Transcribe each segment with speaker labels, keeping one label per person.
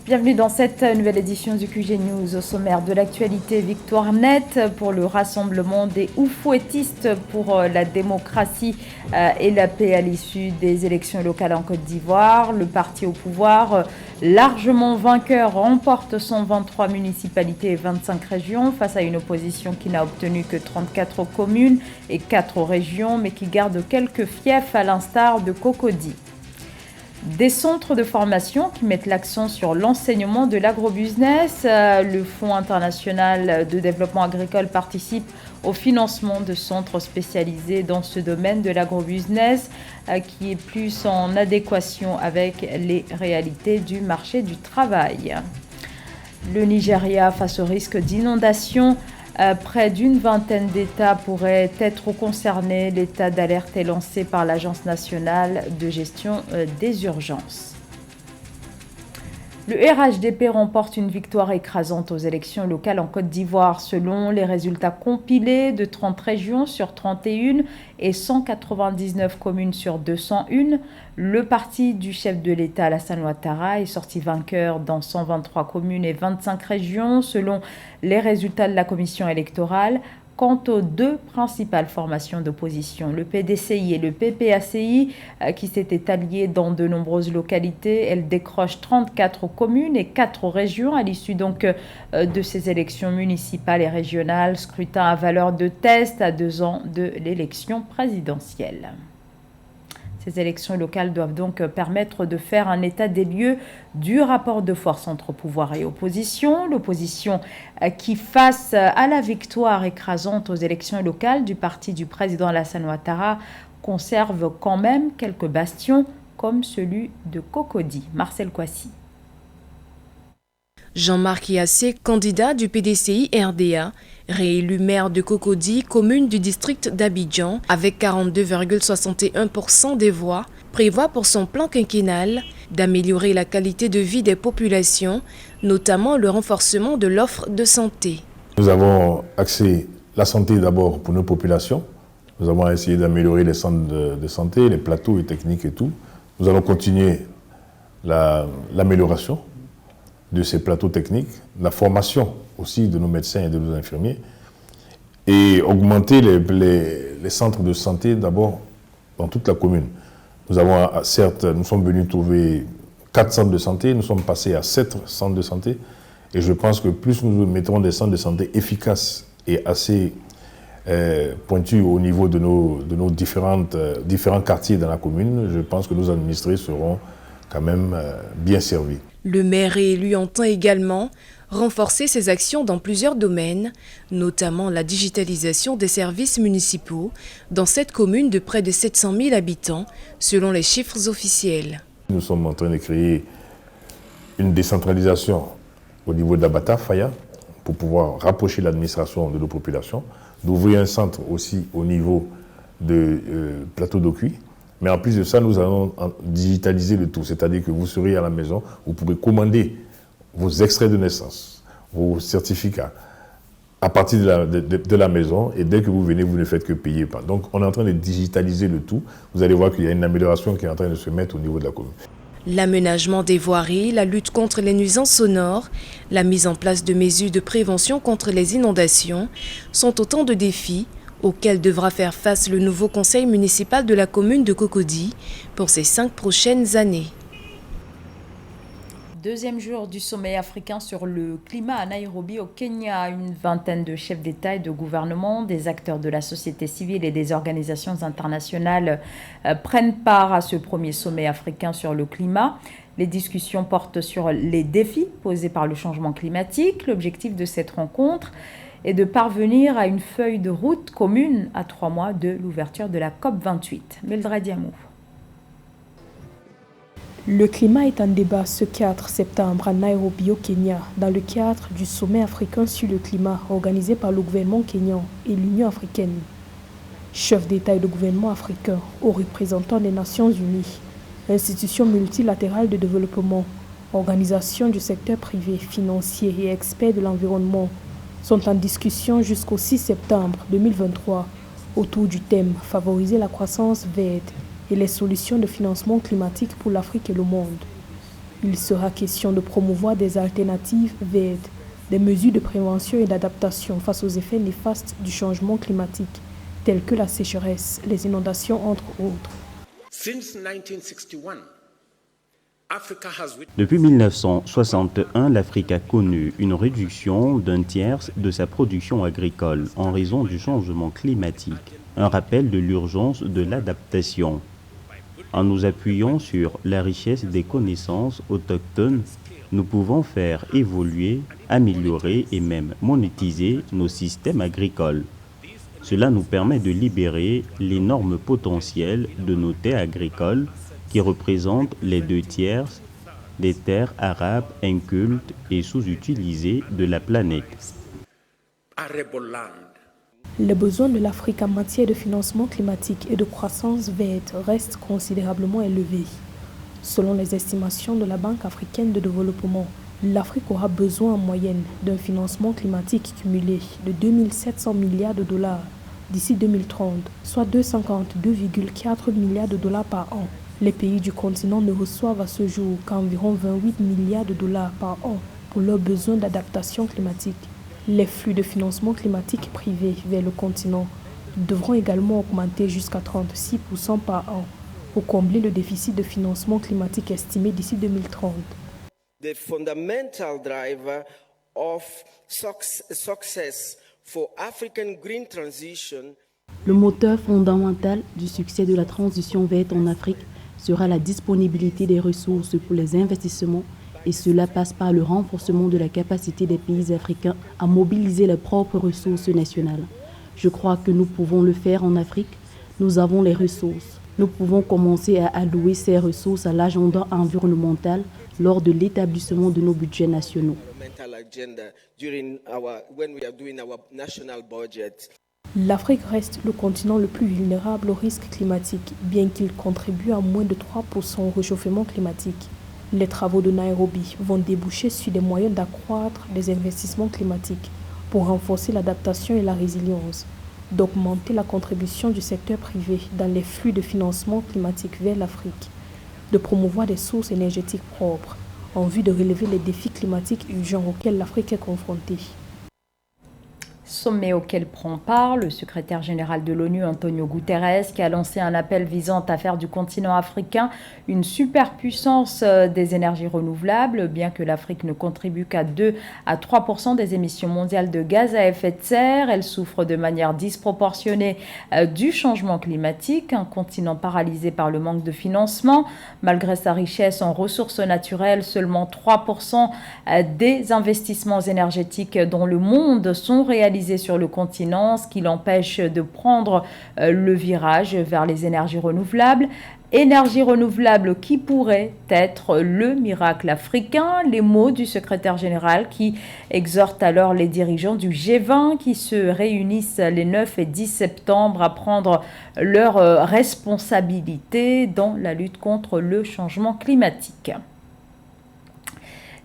Speaker 1: Bienvenue dans cette nouvelle édition du QG News. Au sommaire de l'actualité, victoire nette pour le rassemblement des oufouettistes pour la démocratie et la paix à l'issue des élections locales en Côte d'Ivoire. Le parti au pouvoir, largement vainqueur, remporte 123 municipalités et 25 régions face à une opposition qui n'a obtenu que 34 communes et 4 régions, mais qui garde quelques fiefs à l'instar de Cocody. Des centres de formation qui mettent l'accent sur l'enseignement de l'agrobusiness. Le Fonds international de développement agricole participe au financement de centres spécialisés dans ce domaine de l'agrobusiness qui est plus en adéquation avec les réalités du marché du travail. Le Nigeria face au risque d'inondation. Près d'une vingtaine d'États pourraient être concernés. L'état d'alerte est lancé par l'Agence nationale de gestion des urgences. Le RHDP remporte une victoire écrasante aux élections locales en Côte d'Ivoire. Selon les résultats compilés de 30 régions sur 31 et 199 communes sur 201, le parti du chef de l'État, Alassane Ouattara, est sorti vainqueur dans 123 communes et 25 régions, selon les résultats de la commission électorale. Quant aux deux principales formations d'opposition, le PDCI et le PPACI, qui s'étaient alliés dans de nombreuses localités, elles décrochent 34 communes et 4 régions à l'issue donc de ces élections municipales et régionales, scrutin à valeur de test à 2 ans de l'élection présidentielle. Ces élections locales doivent donc permettre de faire un état des lieux du rapport de force entre pouvoir et opposition. L'opposition qui, face à la victoire écrasante aux élections locales du parti du président Alassane Ouattara, conserve quand même quelques bastions comme celui de Cocody. Marcel Kouassi.
Speaker 2: Jean-Marc Yassé, candidat du PDCI RDA, réélu maire de Cocody, commune du district d'Abidjan, avec 42,61% des voix, prévoit pour son plan quinquennal d'améliorer la qualité de vie des populations, notamment le renforcement de l'offre de santé.
Speaker 3: Nous avons axé la santé d'abord pour nos populations. Nous avons essayé d'améliorer les centres de santé, les plateaux et techniques et tout. Nous allons continuer l'amélioration de ces plateaux techniques, la formation aussi de nos médecins et de nos infirmiers, et augmenter les centres de santé d'abord dans toute la commune. Nous avons certes, nous sommes venus trouver 4 centres de santé, nous sommes passés à 7 centres de santé, et je pense que plus nous mettrons des centres de santé efficaces et assez pointus au niveau de nos différents quartiers dans la commune, je pense que nos administrés seront quand même bien servis.
Speaker 2: Le maire réélu entend également renforcer ses actions dans plusieurs domaines, notamment la digitalisation des services municipaux dans cette commune de près de 700 000 habitants, selon les chiffres officiels.
Speaker 3: Nous sommes en train de créer une décentralisation au niveau d'Abata, Faya, pour pouvoir rapprocher l'administration de nos populations, d'ouvrir un centre aussi au niveau de Plateau d'Ocuy. Mais en plus de ça, nous allons digitaliser le tout, c'est-à-dire que vous serez à la maison, vous pourrez commander vos extraits de naissance, vos certificats à partir de la maison, et dès que vous venez, vous ne faites que payer. Donc on est en train de digitaliser le tout. Vous allez voir qu'il y a une amélioration qui est en train de se mettre au niveau de la commune.
Speaker 2: L'aménagement des voiries, la lutte contre les nuisances sonores, la mise en place de mesures de prévention contre les inondations sont autant de défis auquel devra faire face le nouveau conseil municipal de la commune de Cocody pour ces 5 prochaines années.
Speaker 1: Deuxième jour du sommet africain sur le climat à Nairobi, au Kenya. Une vingtaine de chefs d'État et de gouvernement, des acteurs de la société civile et des organisations internationales prennent part à ce premier sommet africain sur le climat. Les discussions portent sur les défis posés par le changement climatique. L'objectif de cette rencontre et de parvenir à une feuille de route commune à 3 mois de l'ouverture de la COP28. Mildred Diamou.
Speaker 4: Le climat est en débat ce 4 septembre à Nairobi au Kenya, dans le cadre du sommet africain sur le climat organisé par le gouvernement kényan et l'Union africaine. Chefs d'État et de gouvernement africains, aux représentants des Nations Unies, institutions multilatérales de développement, organisations du secteur privé, financier et experts de l'environnement sont en discussion jusqu'au 6 septembre 2023 autour du thème « Favoriser la croissance verte et les solutions de financement climatique pour l'Afrique et le monde ». Il sera question de promouvoir des alternatives vertes, des mesures de prévention et d'adaptation face aux effets néfastes du changement climatique, tels que la sécheresse, les inondations, entre autres.
Speaker 5: Depuis 1961, l'Afrique a connu une réduction d'un tiers de sa production agricole en raison du changement climatique, un rappel de l'urgence de l'adaptation. En nous appuyant sur la richesse des connaissances autochtones, nous pouvons faire évoluer, améliorer et même monétiser nos systèmes agricoles. Cela nous permet de libérer l'énorme potentiel de nos terres agricoles qui représentent les 2/3 des terres arables incultes et sous-utilisées de la planète.
Speaker 4: Les besoins de l'Afrique en matière de financement climatique et de croissance verte restent considérablement élevés. Selon les estimations de la Banque africaine de développement, l'Afrique aura besoin en moyenne d'un financement climatique cumulé de 2 700 milliards de dollars d'ici 2030, soit 252,4 milliards de dollars par an. Les pays du continent ne reçoivent à ce jour qu'environ 28 milliards de dollars par an pour leurs besoins d'adaptation climatique. Les flux de financement climatique privé vers le continent devront également augmenter jusqu'à 36% par an pour combler le déficit de financement climatique estimé d'ici 2030.
Speaker 6: The fundamental driver of success for African green transition.
Speaker 7: Le moteur fondamental du succès de la transition verte en Afrique sera la disponibilité des ressources pour les investissements, et cela passe par le renforcement de la capacité des pays africains à mobiliser leurs propres ressources nationales. Je crois que nous pouvons le faire en Afrique. Nous avons les ressources. Nous pouvons commencer à allouer ces ressources à l'agenda environnemental lors de l'établissement de nos budgets nationaux.
Speaker 4: L'Afrique reste le continent le plus vulnérable aux risques climatiques, bien qu'il contribue à moins de 3% au réchauffement climatique. Les travaux de Nairobi vont déboucher sur des moyens d'accroître les investissements climatiques pour renforcer l'adaptation et la résilience, d'augmenter la contribution du secteur privé dans les flux de financement climatique vers l'Afrique, de promouvoir des sources énergétiques propres en vue de relever les défis climatiques urgents auxquels l'Afrique est confrontée.
Speaker 1: Sommet auquel prend part le secrétaire général de l'ONU, Antonio Guterres, qui a lancé un appel visant à faire du continent africain une superpuissance des énergies renouvelables, bien que l'Afrique ne contribue qu'à 2 à 3% des émissions mondiales de gaz à effet de serre. Elle souffre de manière disproportionnée du changement climatique, un continent paralysé par le manque de financement. Malgré sa richesse en ressources naturelles, seulement 3% des investissements énergétiques dans le monde sont réalisés sur le continent, ce qui l'empêche de prendre le virage vers les énergies renouvelables. Énergie renouvelable qui pourrait être le miracle africain, les mots du secrétaire général qui exhorte alors les dirigeants du G20 qui se réunissent les 9 et 10 septembre à prendre leurs responsabilités dans la lutte contre le changement climatique.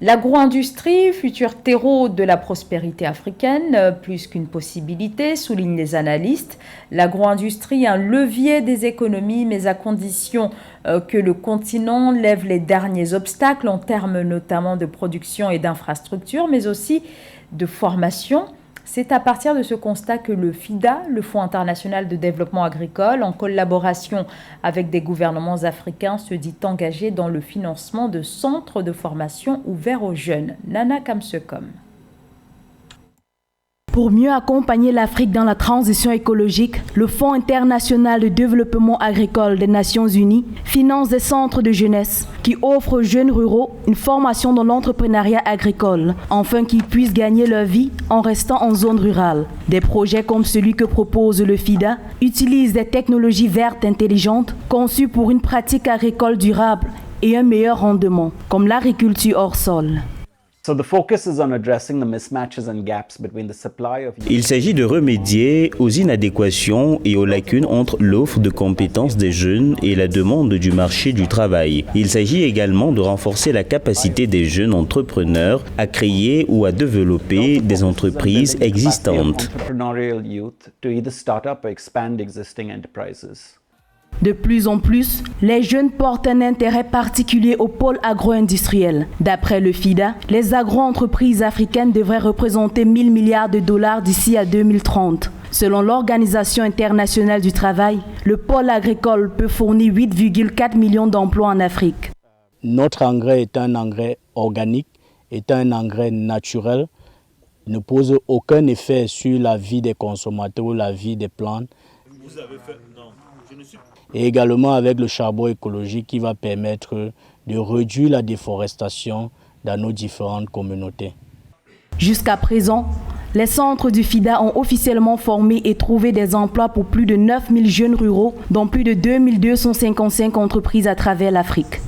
Speaker 1: L'agro-industrie, futur terreau de la prospérité africaine, plus qu'une possibilité, soulignent les analystes. L'agro-industrie est un levier des économies, mais à condition que le continent lève les derniers obstacles en termes notamment de production et d'infrastructures, mais aussi de formation. C'est à partir de ce constat que le FIDA, le Fonds international de développement agricole, en collaboration avec des gouvernements africains, se dit engagé dans le financement de centres de formation ouverts aux jeunes. Nana Kamsekom.
Speaker 8: Pour mieux accompagner l'Afrique dans la transition écologique, le Fonds international de développement agricole des Nations Unies finance des centres de jeunesse qui offrent aux jeunes ruraux une formation dans l'entrepreneuriat agricole, afin qu'ils puissent gagner leur vie en restant en zone rurale. Des projets comme celui que propose le FIDA utilisent des technologies vertes intelligentes conçues pour une pratique agricole durable et un meilleur rendement, comme l'agriculture hors sol.
Speaker 5: Il s'agit de remédier aux inadéquations et aux lacunes entre l'offre de compétences des jeunes et la demande du marché du travail. Il s'agit également de renforcer la capacité des jeunes entrepreneurs à créer ou à développer des entreprises existantes.
Speaker 8: De plus en plus, les jeunes portent un intérêt particulier au pôle agro-industriel. D'après le FIDA, les agro-entreprises africaines devraient représenter 1 000 milliards de dollars d'ici à 2030. Selon l'Organisation internationale du travail, le pôle agricole peut fournir 8,4 millions d'emplois en Afrique.
Speaker 9: Notre engrais est un engrais organique, est un engrais naturel, ne pose aucun effet sur la vie des consommateurs ou la vie des plantes. Vous avez fait... Non, je ne suis... Et également avec le charbon écologique qui va permettre de réduire la déforestation dans nos différentes communautés.
Speaker 8: Jusqu'à présent, les centres du FIDA ont officiellement formé et trouvé des emplois pour plus de 9 000 jeunes ruraux, dont plus de 2 255 entreprises à travers l'Afrique.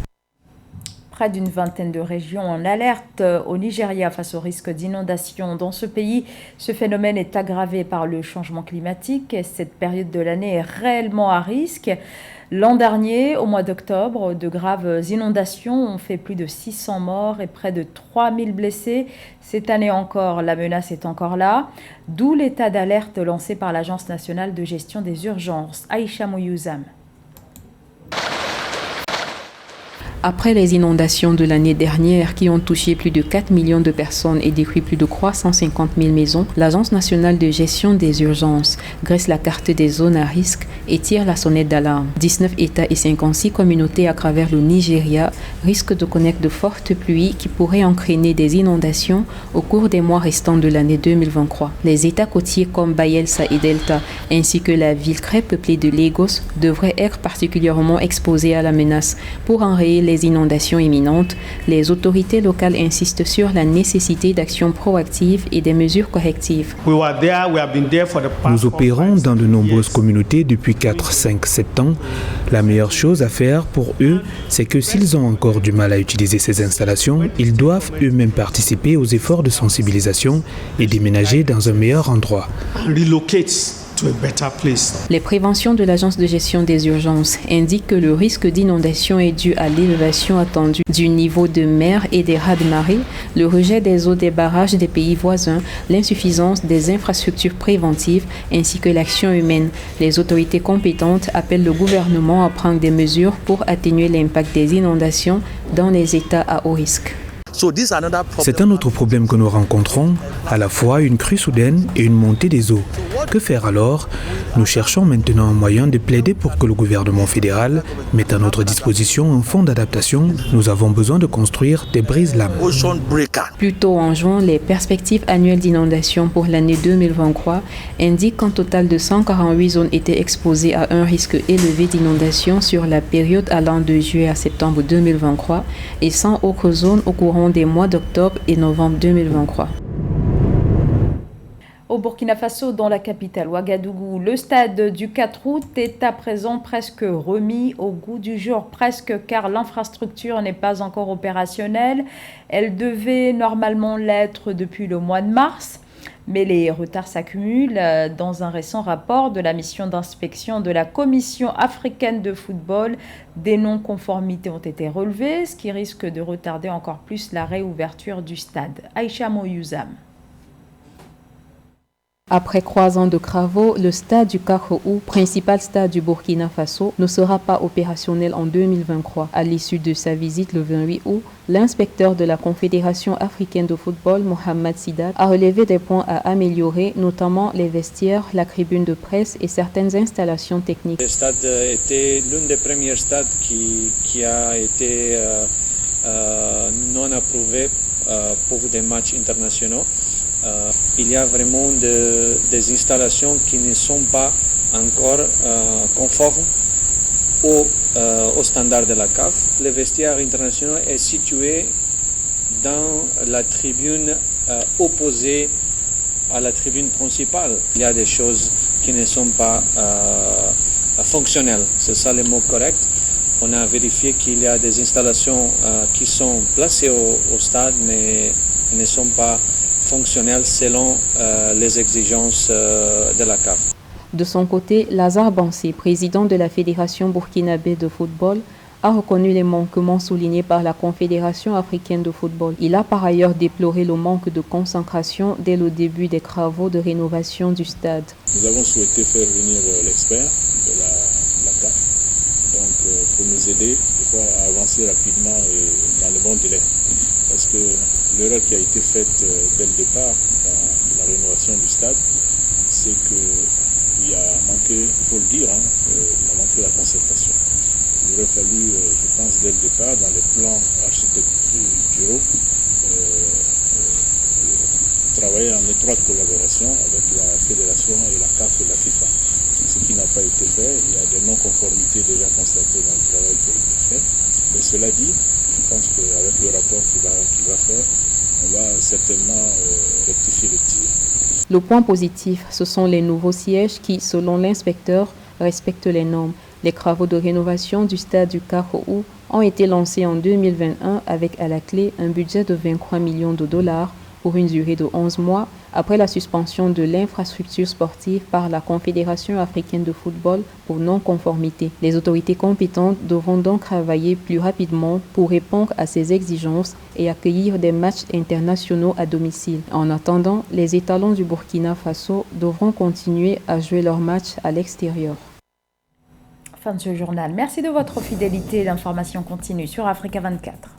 Speaker 1: Près d'une vingtaine de régions en alerte au Nigeria face au risque d'inondation. Dans ce pays, ce phénomène est aggravé par le changement climatique. Cette période de l'année est réellement à risque. L'an dernier, au mois d'octobre, de graves inondations ont fait plus de 600 morts et près de 3000 blessés. Cette année encore, la menace est encore là, d'où l'état d'alerte lancé par l'Agence nationale de gestion des urgences. Aïcha Moyouzam.
Speaker 10: Après les inondations de l'année dernière qui ont touché plus de 4 millions de personnes et détruit plus de 350 000 maisons, l'Agence nationale de gestion des urgences dresse la carte des zones à risque et tire la sonnette d'alarme. 19 États et 56 communautés à travers le Nigeria risquent de connaître de fortes pluies qui pourraient entraîner des inondations au cours des mois restants de l'année 2023. Les États côtiers comme Bayelsa et Delta, ainsi que la ville très peuplée de Lagos, devraient être particulièrement exposés à la menace. Pour enrayer les inondations imminentes, les autorités locales insistent sur la nécessité d'actions proactives et des mesures correctives.
Speaker 11: Nous opérons dans de nombreuses communautés depuis 4-5-7 ans. La meilleure chose à faire pour eux, c'est que s'ils ont encore du mal à utiliser ces installations, ils doivent eux-mêmes participer aux efforts de sensibilisation et déménager dans un meilleur endroit.
Speaker 10: Les préventions de l'Agence de gestion des urgences indiquent que le risque d'inondation est dû à l'élévation attendue du niveau de mer et des raz-de-marée, le rejet des eaux des barrages des pays voisins, l'insuffisance des infrastructures préventives ainsi que l'action humaine. Les autorités compétentes appellent le gouvernement à prendre des mesures pour atténuer l'impact des inondations dans les États à haut risque.
Speaker 11: C'est un autre problème que nous rencontrons, à la fois une crue soudaine et une montée des eaux. Que faire alors? Nous cherchons maintenant un moyen de plaider pour que le gouvernement fédéral mette à notre disposition un fonds d'adaptation. Nous avons besoin de construire des brise-lames.
Speaker 10: Plus tôt en juin, les perspectives annuelles d'inondation pour l'année 2023 indiquent qu'un total de 148 zones étaient exposées à un risque élevé d'inondation sur la période allant de juillet à septembre 2023 et 100 autres zones au courant des mois d'octobre et novembre 2023.
Speaker 1: Au Burkina Faso, dans la capitale Ouagadougou, le stade du 4 août est à présent presque remis au goût du jour, presque, car l'infrastructure n'est pas encore opérationnelle. Elle devait normalement l'être depuis le mois de mars. Mais les retards s'accumulent. Dans un récent rapport de la mission d'inspection de la Commission africaine de football, des non-conformités ont été relevées, ce qui risque de retarder encore plus la réouverture du stade. Aïcha Moyouzam.
Speaker 10: Après 3 ans de travaux, le stade du 4 août, principal stade du Burkina Faso, ne sera pas opérationnel en 2023. À l'issue de sa visite le 28 août, l'inspecteur de la Confédération africaine de football, Mohamed Sidat, a relevé des points à améliorer, notamment les vestiaires, la tribune de presse et certaines installations techniques.
Speaker 12: Le stade était l'un des premiers stades qui a été non approuvé pour des matchs internationaux. Il y a vraiment des installations qui ne sont pas encore conformes aux standards de la CAF. Le vestiaire international est situé dans la tribune opposée à la tribune principale. Il y a des choses qui ne sont pas fonctionnelles, c'est ça le mot correct. On a vérifié qu'il y a des installations qui sont placées au stade mais ne sont pas fonctionnelles selon les exigences de la CAF.
Speaker 10: De son côté, Lazare Bansé, président de la Fédération burkinabé de football, a reconnu les manquements soulignés par la Confédération africaine de football. Il a par ailleurs déploré le manque de concentration dès le début des travaux de rénovation du stade.
Speaker 13: Nous avons souhaité faire venir l'expert de la CAF les aider à avancer rapidement et dans le bon délai. Parce que l'erreur qui a été faite dès le départ dans la rénovation du stade, c'est qu'il a manqué, il faut le dire, il a manqué la concertation. Il aurait fallu, je pense, dès le départ, dans les plans architecturaux, travailler en étroite collaboration avec la fédération et la CAF et la FIFA. Ce qui n'a pas été fait, il y a des non-conformités déjà constatées dans le travail qui a été fait. Mais cela dit, je pense qu'avec le rapport qu'il va faire, on va certainement rectifier le tir.
Speaker 10: Le point positif, ce sont les nouveaux sièges qui, selon l'inspecteur, respectent les normes. Les travaux de rénovation du stade du Carreau ont été lancés en 2021 avec à la clé un budget de 23 millions de dollars pour une durée de 11 mois après la suspension de l'infrastructure sportive par la Confédération africaine de football pour non-conformité. Les autorités compétentes devront donc travailler plus rapidement pour répondre à ces exigences et accueillir des matchs internationaux à domicile. En attendant, les étalons du Burkina Faso devront continuer à jouer leurs matchs à l'extérieur.
Speaker 1: Fin de ce journal. Merci de votre fidélité. L'information continue sur Africa 24.